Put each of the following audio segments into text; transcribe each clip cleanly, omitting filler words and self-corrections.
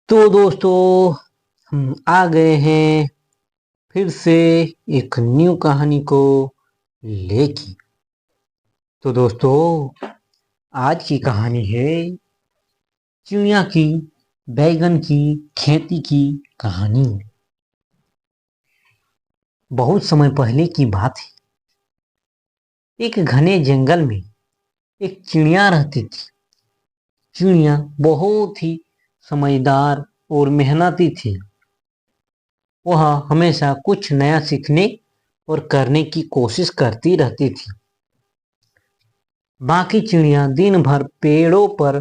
तो दोस्तों, हम आ गए हैं फिर से एक न्यू कहानी को लेके। तो दोस्तों, आज की कहानी है चिड़िया की बैगन की खेती की कहानी। बहुत समय पहले की बात है। एक घने जंगल में एक चिड़िया रहती थी। चिड़िया बहुत ही समझदार और मेहनती थी। वह हमेशा कुछ नया सीखने और करने की कोशिश करती रहती थी। बाकी चिड़िया दिन भर पेड़ों पर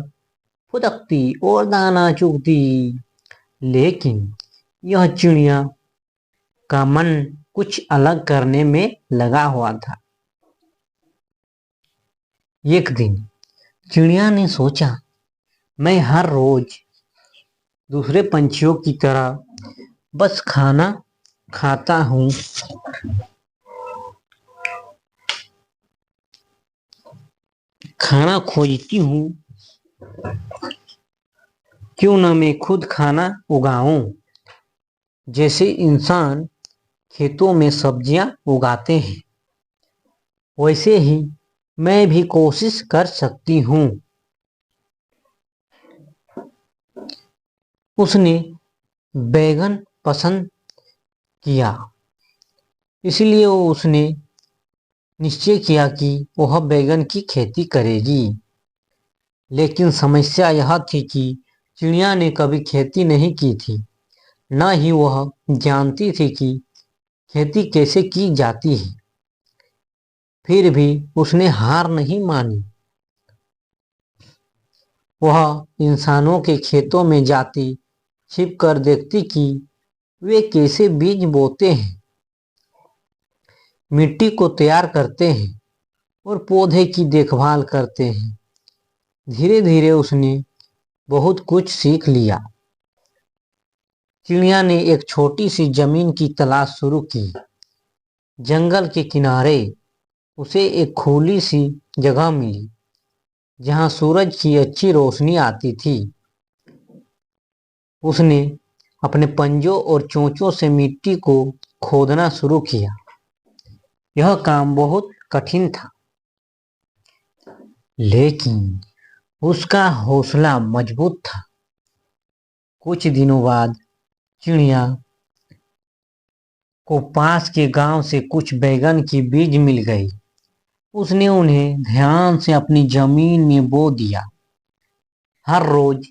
फुदकती और दाना चुगती, लेकिन यह चिड़िया का मन कुछ अलग करने में लगा हुआ था। एक दिन चिड़िया ने सोचा, मैं हर रोज दूसरे पंछियों की तरह बस खाना खाता हूँ, खाना खोजती हूँ, क्यों न मैं खुद खाना उगाऊं। जैसे इंसान खेतों में सब्जियां उगाते हैं, वैसे ही मैं भी कोशिश कर सकती हूँ। उसने बैगन पसंद किया, इसलिए उसने निश्चय किया कि वह बैगन की खेती करेगी। लेकिन समस्या यह थी कि चिड़िया ने कभी खेती नहीं की थी, न ही वह जानती थी कि खेती कैसे की जाती है। फिर भी उसने हार नहीं मानी। वह इंसानों के खेतों में जाती, छिप कर देखती कि वे कैसे बीज बोते हैं, मिट्टी को तैयार करते हैं और पौधे की देखभाल करते हैं। धीरे धीरे उसने बहुत कुछ सीख लिया। चिड़िया ने एक छोटी सी जमीन की तलाश शुरू की। जंगल के किनारे उसे एक खुली सी जगह मिली, जहां सूरज की अच्छी रोशनी आती थी। उसने अपने पंजों और चोंचों से मिट्टी को खोदना शुरू किया। यह काम बहुत कठिन था, लेकिन उसका हौसला मजबूत था। कुछ दिनों बाद चिड़िया को पास के गांव से कुछ बैगन की बीज मिल गई। उसने उन्हें ध्यान से अपनी जमीन में बो दिया। हर रोज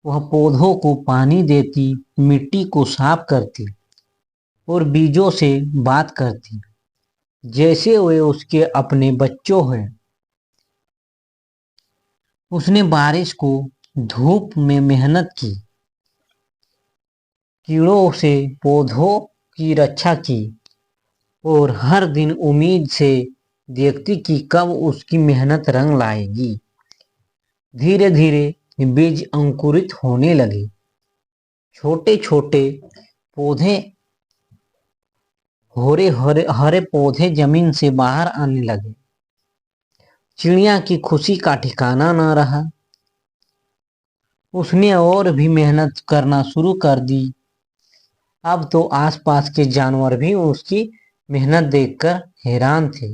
वह पौधों को पानी देती, मिट्टी को साफ करती और बीजों से बात करती जैसे वे उसके अपने बच्चों हैं। उसने बारिश को, धूप में मेहनत की, कीड़ों से पौधों की रक्षा की और हर दिन उम्मीद से देखती कि कब उसकी मेहनत रंग लाएगी। धीरे धीरे बीज अंकुरित होने लगे। छोटे छोटे पौधे, हरे हरे हरे पौधे जमीन से बाहर आने लगे। चिड़िया की खुशी का ठिकाना न रहा। उसने और भी मेहनत करना शुरू कर दी। अब तो आसपास के जानवर भी उसकी मेहनत देखकर हैरान थे।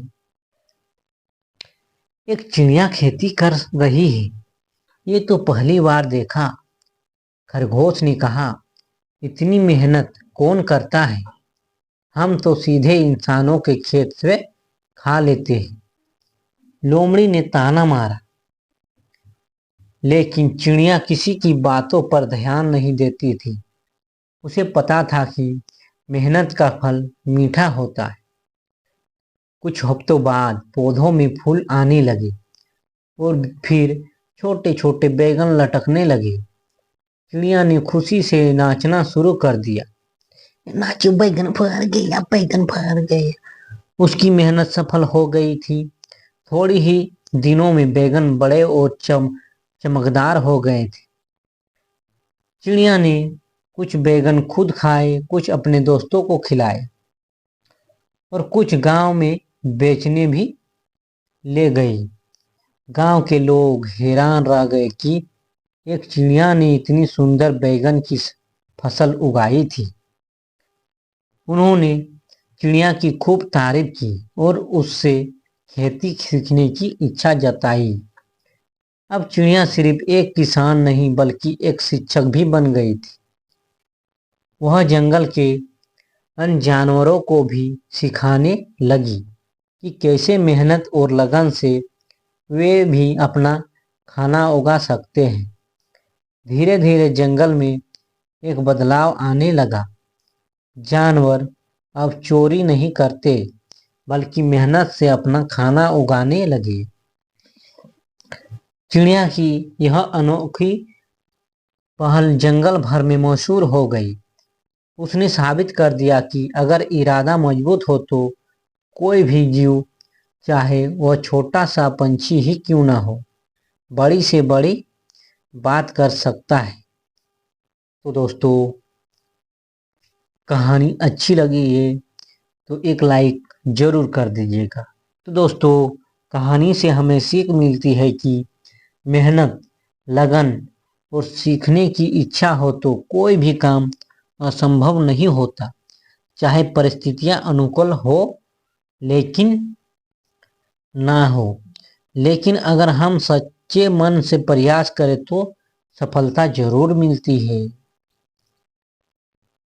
एक चिड़िया खेती कर रही है, ये तो पहली बार देखा। खरगोश ने कहा, इतनी मेहनत कौन करता है? हम तो सीधे इंसानों के खेत से खा लेते हैं। लोमड़ी ने ताना मारा, लेकिन चिड़िया किसी की बातों पर ध्यान नहीं देती थी। उसे पता था कि मेहनत का फल मीठा होता है। कुछ हफ्तों बाद पौधों में फूल आने लगे और फिर छोटे छोटे बैगन लटकने लगे। चिड़िया ने खुशी से नाचना शुरू कर दिया। नाचो, बैगन फर गया, बैगन फर गया। उसकी मेहनत सफल हो गई थी। थोड़ी ही दिनों में बैगन बड़े और चमकदार हो गए थे। चिड़िया ने कुछ बैगन खुद खाए, कुछ अपने दोस्तों को खिलाए और कुछ गांव में बेचने भी ले गई। गांव के लोग हैरान रह गए कि एक चिड़िया ने इतनी सुंदर बैगन की फसल उगाई थी। उन्होंने चिड़िया की खूब तारीफ की और उससे खेती सीखने की इच्छा जताई। अब चिड़िया सिर्फ एक किसान नहीं बल्कि एक शिक्षक भी बन गई थी। वह जंगल के अन्य जानवरों को भी सिखाने लगी कि कैसे मेहनत और लगन से वे भी अपना खाना उगा सकते हैं। धीरे धीरे जंगल में एक बदलाव आने लगा। जानवर अब चोरी नहीं करते बल्कि मेहनत से अपना खाना उगाने लगे। चिड़िया की यह अनोखी पहल जंगल भर में मशहूर हो गई। उसने साबित कर दिया कि अगर इरादा मजबूत हो तो कोई भी जीव, चाहे वह छोटा सा पंछी ही क्यों ना हो, बड़ी से बड़ी बात कर सकता है। तो दोस्तों, कहानी अच्छी लगी है तो एक लाइक जरूर कर दीजिएगा। तो दोस्तों, कहानी से हमें सीख मिलती है कि मेहनत, लगन और सीखने की इच्छा हो तो कोई भी काम असंभव नहीं होता। चाहे परिस्थितियां अनुकूल हो लेकिन ना हो, लेकिन अगर हम सच्चे मन से प्रयास करें तो सफलता जरूर मिलती है।